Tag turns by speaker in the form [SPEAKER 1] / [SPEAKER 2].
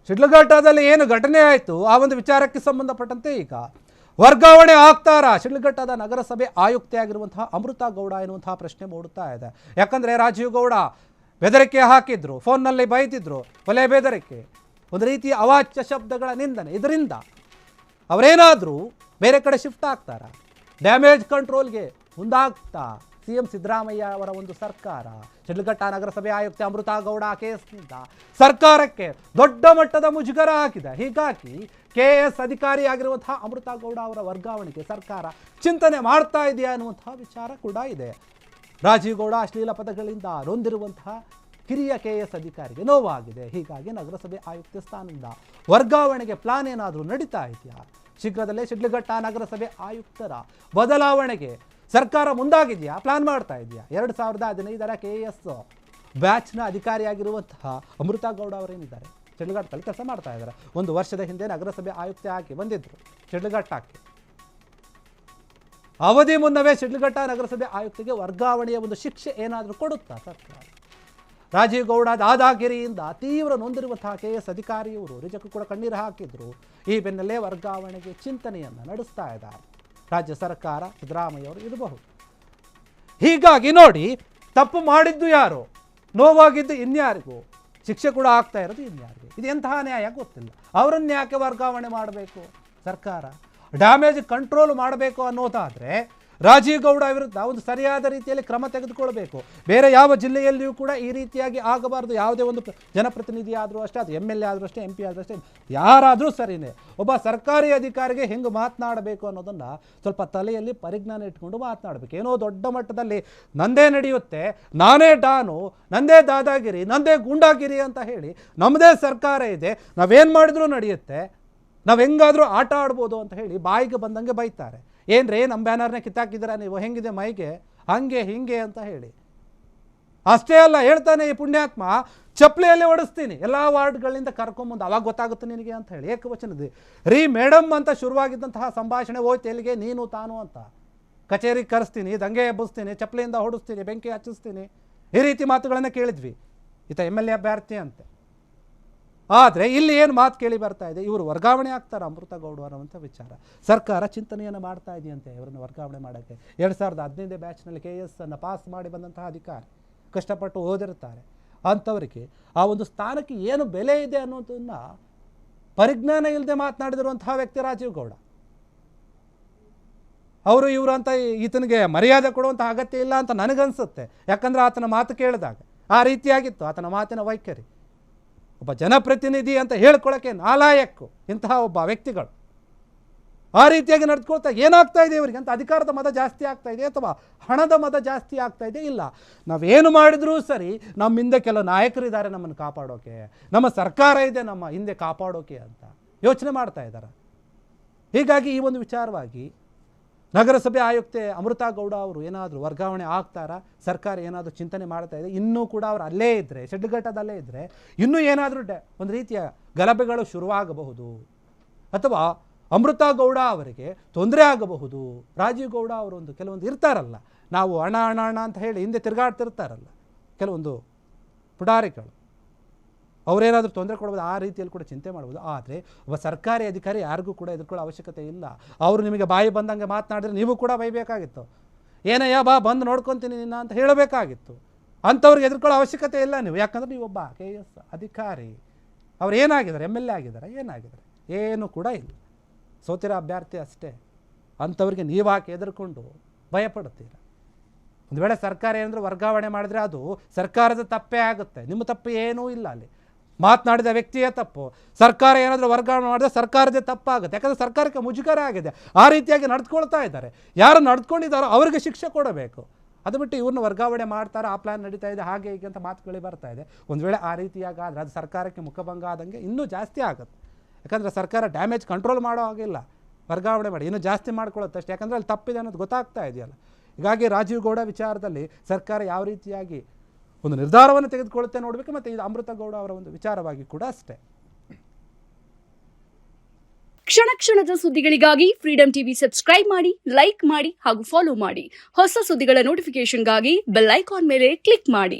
[SPEAKER 1] ಶಿಡ್ಲಘಟ್ಟದಲ್ಲಿ ಏನು ಘಟನೆ ಆಯಿತು ಆ ಒಂದು ವಿಚಾರಕ್ಕೆ ಸಂಬಂಧಪಟ್ಟಂತೆ ಈಗ ವರ್ಗಾವಣೆ ಆಗ್ತಾರಾ ಶಿಡ್ಲಘಟ್ಟದ ನಗರಸಭೆ ಆಯುಕ್ತೆಯಾಗಿರುವಂತಹ ಅಮೃತಾ ಗೌಡ ಎನ್ನುವಂತಹ ಪ್ರಶ್ನೆ ಮೂಡುತ್ತಾ ಇದೆ. ಯಾಕಂದರೆ ರಾಜೀವ್ ಗೌಡ ಬೆದರಿಕೆ ಹಾಕಿದ್ರು, ಫೋನ್ನಲ್ಲಿ ಬೈತಿದ್ರು, ಕೊಲೆ ಬೆದರಿಕೆ, ಒಂದು ರೀತಿಯ ಅವಾಚ್ಯ ಶಬ್ದಗಳ ನಿಂದನೆ. ಇದರಿಂದ ಅವರೇನಾದರೂ ಬೇರೆ ಕಡೆ ಶಿಫ್ಟ್ ಆಗ್ತಾರಾ? ಡ್ಯಾಮೇಜ್ ಕಂಟ್ರೋಲ್ಗೆ ಮುಂದಾಗ್ತಾ ಸಿಎಂ ಸಿದ್ದರಾಮಯ್ಯ ಅವರ ಒಂದು ಸರ್ಕಾರ ಶಿಡ್ಲಘಟ್ಟ ನಗರಸಭೆ ಆಯುಕ್ತೆ ಅಮೃತಾ ಗೌಡ ಕೇಸ್ನಿಂದ ಸರ್ಕಾರಕ್ಕೆ ದೊಡ್ಡ ಮಟ್ಟದ ಮುಜುಗರ ಹಾಕಿದೆ. ಹೀಗಾಗಿ ಕೆಎಎಸ್ ಅಧಿಕಾರಿಯಾಗಿರುವಂತಹ ಅಮೃತಾ ಗೌಡ ಅವರ ವರ್ಗಾವಣೆಗೆ ಸರ್ಕಾರ ಚಿಂತನೆ ಮಾಡ್ತಾ ಇದೆಯಾ ಅನ್ನುವಂತಹ ವಿಚಾರ ಕೂಡ ಇದೆ. ರಾಜೀವ್ ಗೌಡ ಅಶ್ಲೀಲ ಪದಗಳಿಂದ ನೊಂದಿರುವಂತಹ ಹಿರಿಯ ಕೆಎಎಸ್ ಅಧಿಕಾರಿಗೆ ನೋವಾಗಿದೆ. ಹೀಗಾಗಿ ನಗರಸಭೆ ಆಯುಕ್ತ ಸ್ಥಾನದಿಂದ ವರ್ಗಾವಣೆಗೆ ಪ್ಲಾನ್ ಏನಾದರೂ ನಡೀತಾ ಇದೆಯಾ? ಶೀಘ್ರದಲ್ಲೇ ಶಿಡ್ಲಘಟ್ಟ ನಗರಸಭೆ ಆಯುಕ್ತರ ಬದಲಾವಣೆಗೆ ಸರ್ಕಾರ ಮುಂದಾಗಿದೆಯಾ, ಪ್ಲಾನ್ ಮಾಡ್ತಾ ಇದೆಯಾ? 2015ರ ಕೆಎಎಸ್ ಬ್ಯಾಚ್ನ ಅಧಿಕಾರಿಯಾಗಿರುವಂತಹ ಅಮೃತಾ ಗೌಡ ಅವರೇನಿದ್ದಾರೆ ಶಿಡ್ಲಘಟ್ಟದಲ್ಲಿ ಕೆಲಸ ಮಾಡ್ತಾ ಇದ್ದಾರೆ. 1 ವರ್ಷದ ಹಿಂದೆ ನಗರಸಭೆ ಆಯುಕ್ತೆ ಆಗಿ ಬಂದಿದ್ದರು ಶಿಡ್ಲಘಟ್ಟಕ್ಕೆ. ಅವಧಿ ಮುನ್ನವೇ ಶಿಡ್ಲಘಟ್ಟ ನಗರಸಭೆ ಆಯುಕ್ತೆಗೆ ವರ್ಗಾವಣೆಯ ಒಂದು ಶಿಕ್ಷೆ ಏನಾದರೂ ಕೊಡುತ್ತಾ ಸರ್ಕಾರ? ರಾಜೀವ್ ಗೌಡ ದಾದಾಗಿರಿಯಿಂದ ತೀವ್ರ ನೊಂದಿರುವಂತಹ ಕೆಎಎಸ್ ಅಧಿಕಾರಿಯವರು ನಿಜಕ್ಕೂ ಕೂಡ ಕಣ್ಣೀರು ಹಾಕಿದ್ರು. ಈ ಬೆನ್ನಲ್ಲೇ ವರ್ಗಾವಣೆಗೆ ಚಿಂತನೆಯನ್ನು ನಡೆಸ್ತಾ ಇದ್ದಾರೆ ರಾಜ್ಯ ಸರ್ಕಾರ, ಸಿದ್ದರಾಮಯ್ಯ ಅವರು ಇರಬಹುದು. ಹೀಗಾಗಿ ನೋಡಿ, ತಪ್ಪು ಮಾಡಿದ್ದು ಯಾರು, ನೋವಾಗಿದ್ದು ಇನ್ಯಾರಿಗೂ, ಶಿಕ್ಷೆ ಕೂಡ ಆಗ್ತಾ ಇರೋದು ಇನ್ಯಾರಿಗೂ. ಇದು ಎಂತಹ ನ್ಯಾಯ ಗೊತ್ತಿಲ್ಲ. ಅವರನ್ನು ಯಾಕೆ ವರ್ಗಾವಣೆ ಮಾಡಬೇಕು ಸರ್ಕಾರ? ಡ್ಯಾಮೇಜ್ ಕಂಟ್ರೋಲ್ ಮಾಡಬೇಕು ಅನ್ನೋದಾದರೆ ರಾಜೀವ್ ಗೌಡ ವಿರುದ್ಧ ಒಂದು ಸರಿಯಾದ ರೀತಿಯಲ್ಲಿ ಕ್ರಮ ತೆಗೆದುಕೊಳ್ಬೇಕು. ಬೇರೆ ಯಾವ ಜಿಲ್ಲೆಯಲ್ಲಿಯೂ ಕೂಡ ಈ ರೀತಿಯಾಗಿ ಆಗಬಾರ್ದು. ಯಾವುದೇ ಒಂದು ಜನಪ್ರತಿನಿಧಿ ಆದರೂ ಅಷ್ಟೇ, ಅದು ಎಮ್ ಎಲ್ ಎ ಆದರೂ ಅಷ್ಟೇ, ಎಂ ಪಿ ಆದರೂ ಅಷ್ಟೇ, ಯಾರಾದರೂ ಸರಿಯೇ ಒಬ್ಬ ಸರ್ಕಾರಿ ಅಧಿಕಾರಿಗೆ ಹೆಂಗೆ ಮಾತನಾಡಬೇಕು ಅನ್ನೋದನ್ನು ಸ್ವಲ್ಪ ತಲೆಯಲ್ಲಿ ಪರಿಜ್ಞಾನ ಇಟ್ಕೊಂಡು ಮಾತನಾಡಬೇಕು. ಏನೋ ದೊಡ್ಡ ಮಟ್ಟದಲ್ಲಿ ನಂದೇ ನಡೆಯುತ್ತೆ, ನಾನೇ ಡಾನು, ನಂದೇ ದಾದಾಗಿರಿ, ನಂದೇ ಗೂಂಡಾಗಿರಿ ಅಂತ ಹೇಳಿ ನಮ್ಮದೇ ಸರ್ಕಾರ ಇದೆ, ನಾವೇನು ಮಾಡಿದ್ರೂ ನಡೆಯುತ್ತೆ, ನಾವು ಹೆಂಗಾದರೂ ಆಟ ಆಡ್ಬೋದು ಅಂತ ಹೇಳಿ ಬಾಯಿಗೆ ಬಂದಂಗೆ ಬೈತಾರೆ. ಏನ್ರೇ ನಮ್ಮ ಬ್ಯಾನರ್ನೇ ಕಿತ್ತಾಕಿದ್ದೀರಾ ನೀವು, ಹೆಂಗಿದೆ ಮೈಗೆ, ಹಂಗೆ ಹಿಂಗೆ ಅಂತ ಹೇಳಿ. ಅಷ್ಟೇ ಅಲ್ಲ, ಹೇಳ್ತಾನೆ ಈ ಪುಣ್ಯಾತ್ಮ, ಚಪ್ಪಲಿಯಲ್ಲಿ ಓಡಿಸ್ತೀನಿ ಎಲ್ಲ ವಾರ್ಡ್ಗಳಿಂದ ಕರ್ಕೊಂಬಂದು, ಅವಾಗ ಗೊತ್ತಾಗುತ್ತೆ ನಿನಗೆ ಅಂತ ಹೇಳಿ ಏಕವಚನದ ರೀ ಮೇಡಮ್ ಅಂತ ಶುರುವಾಗಿದ್ದಂತಹ ಸಂಭಾಷಣೆ ಹೋಯ್ತು ಎಲ್ಲಿಗೆ, ನೀನು ತಾನು ಅಂತ. ಕಚೇರಿಗೆ ಕರೆಸ್ತೀನಿ, ದಂಗೆ ಎಬ್ಬಿಸ್ತೀನಿ, ಚಪ್ಪಲಿಯಿಂದ ಹೊಡಿಸ್ತೀನಿ, ಬೆಂಕಿ ಹಚ್ಚಿಸ್ತೀನಿ, ಈ ರೀತಿ ಮಾತುಗಳನ್ನು ಕೇಳಿದ್ವಿ ಈತ ಎಮ್ ಎಲ್ ಎ ಅಭ್ಯರ್ಥಿ ಅಂತೆ. ಆದರೆ ಇಲ್ಲಿ ಏನು ಮಾತು ಕೇಳಿ ಬರ್ತಾ ಇದೆ, ಇವರು ವರ್ಗಾವಣೆ ಆಗ್ತಾರೆ ಅಮೃತಾ ಗೌಡ ಅನ್ನುವಂಥ ವಿಚಾರ. ಸರ್ಕಾರ ಚಿಂತನೆಯನ್ನು ಮಾಡ್ತಾ ಇದೆಯಂತೆ ಇವರನ್ನು ವರ್ಗಾವಣೆ ಮಾಡೋಕ್ಕೆ. 2015 ಬ್ಯಾಚ್ನಲ್ಲಿ ಕೆಎಎಸ್ ಅನ್ನು ಪಾಸ್ ಮಾಡಿ ಬಂದಂತಹ ಅಧಿಕಾರಿ, ಕಷ್ಟಪಟ್ಟು ಓದಿರ್ತಾರೆ ಅಂಥವರಿಗೆ ಆ ಒಂದು ಸ್ಥಾನಕ್ಕೆ ಏನು ಬೆಲೆ ಇದೆ ಅನ್ನೋದನ್ನು ಪರಿಜ್ಞಾನ ಇಲ್ಲದೆ ಮಾತನಾಡಿದಿರುವಂತಹ ವ್ಯಕ್ತಿ ರಾಜೀವ್ ಗೌಡ. ಅವರು ಇವರು ಅಂತ ಈತನಿಗೆ ಮರ್ಯಾದೆ ಕೊಡುವಂಥ ಅಗತ್ಯ ಇಲ್ಲ ಅಂತ ನನಗನ್ಸುತ್ತೆ. ಯಾಕಂದರೆ ಆತನ ಮಾತು ಕೇಳಿದಾಗ ಆ ರೀತಿಯಾಗಿತ್ತು ಆತನ ಮಾತಿನ ವೈಖರಿ. ಒಬ್ಬ ಜನಪ್ರತಿನಿಧಿ ಅಂತ ಹೇಳ್ಕೊಳ್ಳೋಕ್ಕೆ ನಾಲಾಯಕ್ಕು ಇಂತಹ ಒಬ್ಬ ವ್ಯಕ್ತಿಗಳು ಆ ರೀತಿಯಾಗಿ ನಡೆದುಕೊಳ್ತಾ ಏನಾಗ್ತಾ ಇದೆ ಇವರಿಗೆ ಅಂತ? ಅಧಿಕಾರದ ಮದ ಜಾಸ್ತಿ ಆಗ್ತಾ ಇದೆ ಅಥವಾ ಹಣದ ಮದ ಜಾಸ್ತಿ ಆಗ್ತಾ ಇದೆ? ಇಲ್ಲ, ನಾವೇನು ಮಾಡಿದ್ರೂ ಸರಿ, ನಮ್ಮ ಹಿಂದೆ ಕೆಲವು ನಾಯಕರಿದ್ದಾರೆ ನಮ್ಮನ್ನು ಕಾಪಾಡೋಕೆ, ನಮ್ಮ ಸರ್ಕಾರ ಇದೆ ನಮ್ಮ ಹಿಂದೆ ಕಾಪಾಡೋಕೆ ಅಂತ ಯೋಚನೆ ಮಾಡ್ತಾ ಇದ್ದಾರೆ. ಹೀಗಾಗಿ ಈ ಒಂದು ವಿಚಾರವಾಗಿ ನಗರಸಭೆ ಆಯುಕ್ತೆ ಅಮೃತಾ ಗೌಡ ಅವರು ಏನಾದರೂ ವರ್ಗಾವಣೆ ಆಗ್ತಾರಾ? ಸರ್ಕಾರ ಏನಾದರೂ ಚಿಂತನೆ ಮಾಡ್ತಾ ಇದೆ? ಇನ್ನೂ ಕೂಡ ಅವರು ಅಲ್ಲೇ ಇದ್ದರೆ, ಶಿಡ್ಲಘಟ್ಟದಲ್ಲೇ ಇದ್ದರೆ ಇನ್ನೂ ಏನಾದರೂ ಒಂದು ರೀತಿಯ ಗಲಭೆಗಳು ಶುರುವಾಗಬಹುದು, ಅಥವಾ ಅಮೃತಾ ಗೌಡ ಅವರಿಗೆ ತೊಂದರೆ ಆಗಬಹುದು. ರಾಜೀವ್ ಗೌಡ ಅವರೊಂದು ಕೆಲವೊಂದು ಇರ್ತಾರಲ್ಲ, ನಾವು ಹಣ ಹಣ ಹಣ ಅಂತ ಹೇಳಿ ಹಿಂದೆ ತಿರುಗಾಡ್ತಿರ್ತಾರಲ್ಲ ಕೆಲವೊಂದು ಪುಡಾರಿಗಳು, ಅವರೇನಾದರೂ ತೊಂದರೆ ಕೊಡ್ಬೋದು, ಆ ರೀತಿಯಲ್ಲಿ ಕೂಡ ಚಿಂತೆ ಮಾಡ್ಬೋದು. ಆದರೆ ಒಬ್ಬ ಸರ್ಕಾರಿ ಅಧಿಕಾರಿ ಯಾರಿಗೂ ಕೂಡ ಎದುರ್ಕೊಳ್ಳೋ ಅವಶ್ಯಕತೆ ಇಲ್ಲ. ಅವರು ನಿಮಗೆ ಬಾಯಿ ಬಂದಂಗೆ ಮಾತನಾಡಿದ್ರೆ ನೀವು ಕೂಡ ಬೈಬೇಕಾಗಿತ್ತು. ಏನಯ್ಯ ಬಾ ಬಂದು ನೋಡ್ಕೊತೀನಿ ನಿನ್ನ ಅಂತ ಹೇಳಬೇಕಾಗಿತ್ತು. ಅಂಥವ್ರಿಗೆ ಎದುರ್ಕೊಳ್ಳೋ ಅವಶ್ಯಕತೆ ಇಲ್ಲ ನೀವು. ಯಾಕಂದರೆ ನೀವು ಒಬ್ಬ ಕೆಎಎಸ್ ಅಧಿಕಾರಿ. ಅವ್ರು ಏನಾಗಿದ್ದಾರೆ, ಎಮ್ ಎಲ್ ಎ ಆಗಿದ್ದಾರೆ, ಏನಾಗಿದ್ದಾರೆ? ಏನು ಕೂಡ ಇಲ್ಲ, ಸೋತಿರೋ ಅಭ್ಯರ್ಥಿ ಅಷ್ಟೇ. ಅಂಥವ್ರಿಗೆ ನೀವು ಹಾಕಿ ಎದುರ್ಕೊಂಡು ಭಯಪಡುತ್ತೀರ. ಒಂದು ವೇಳೆ ಸರ್ಕಾರ ಏನಾದರೂ ವರ್ಗಾವಣೆ ಮಾಡಿದ್ರೆ ಅದು ಸರ್ಕಾರದ ತಪ್ಪೇ ಆಗುತ್ತೆ, ನಿಮ್ಮ ತಪ್ಪು ಏನೂ ಇಲ್ಲ. ಅಲ್ಲಿ ಮಾತನಾಡಿದ ವ್ಯಕ್ತಿಯೇ ತಪ್ಪು. ಸರ್ಕಾರ ಏನಾದರೂ ವರ್ಗಾವಣೆ ಮಾಡಿದ್ರೆ ಸರ್ಕಾರದೇ ತಪ್ಪಾಗುತ್ತೆ. ಯಾಕಂದರೆ ಸರ್ಕಾರಕ್ಕೆ ಮುಜುಗರ ಆಗಿದೆ. ಆ ರೀತಿಯಾಗಿ ನಡೆದುಕೊಳ್ತಾ ಇದ್ದಾರೆ. ಯಾರು ನಡೆದುಕೊಂಡಿದ್ದಾರೋ ಅವರಿಗೆ ಶಿಕ್ಷೆ ಕೊಡಬೇಕು. ಅದು ಬಿಟ್ಟು ಇವ್ರನ್ನ ವರ್ಗಾವಣೆ ಮಾಡ್ತಾರೆ, ಆ ಪ್ಲ್ಯಾನ್ ನಡೀತಾ ಇದೆ, ಹಾಗೆ ಹೀಗೆ ಅಂತ ಮಾತುಗಳೇ ಬರ್ತಾ ಇದೆ. ಒಂದು ವೇಳೆ ಆ ರೀತಿಯಾಗಾದರೆ ಅದು ಸರ್ಕಾರಕ್ಕೆ ಮುಖಭಂಗ ಆದಂಗೆ ಇನ್ನೂ ಜಾಸ್ತಿ ಆಗುತ್ತೆ. ಯಾಕಂದರೆ ಸರ್ಕಾರ ಡ್ಯಾಮೇಜ್ ಕಂಟ್ರೋಲ್ ಮಾಡೋ ಹಾಗಿಲ್ಲ, ವರ್ಗಾವಣೆ ಮಾಡಿ ಇನ್ನೂ ಜಾಸ್ತಿ ಮಾಡ್ಕೊಳ್ಳುತ್ತೆ ಅಷ್ಟೇ. ಯಾಕಂದರೆ ಅಲ್ಲಿ ತಪ್ಪಿದೆ ಅನ್ನೋದು ಗೊತ್ತಾಗ್ತಾ ಇದೆಯಲ್ಲ. ಹೀಗಾಗಿ ರಾಜೀವ್ ಗೌಡ ವಿಚಾರದಲ್ಲಿ ಸರ್ಕಾರ ಯಾವ ರೀತಿಯಾಗಿ ಒಂದು ನಿರ್ಧಾರವನ್ನು ತೆಗೆದುಕೊಳ್ಳುತ್ತೆ ನೋಡಬೇಕು. ಮತ್ತು ಇದು ಅಮೃತಾ ಗೌಡ ಅವರ ಒಂದು ವಿಚಾರವಾಗಿ ಕೂಡ ಅಷ್ಟೇ.
[SPEAKER 2] ಕ್ಷಣ ಕ್ಷಣದ ಸುದ್ದಿಗಳಿಗಾಗಿ ಫ್ರೀಡಂ ಟಿವಿ ಸಬ್ಸ್ಕ್ರೈಬ್ ಮಾಡಿ, ಲೈಕ್ ಮಾಡಿ ಹಾಗೂ ಫಾಲೋ ಮಾಡಿ. ಹೊಸ ಸುದ್ದಿಗಳ ನೋಟಿಫಿಕೇಶನ್ಗಾಗಿ ಬೆಲ್ ಐಕಾನ್ ಮೇಲೆ ಕ್ಲಿಕ್ ಮಾಡಿ.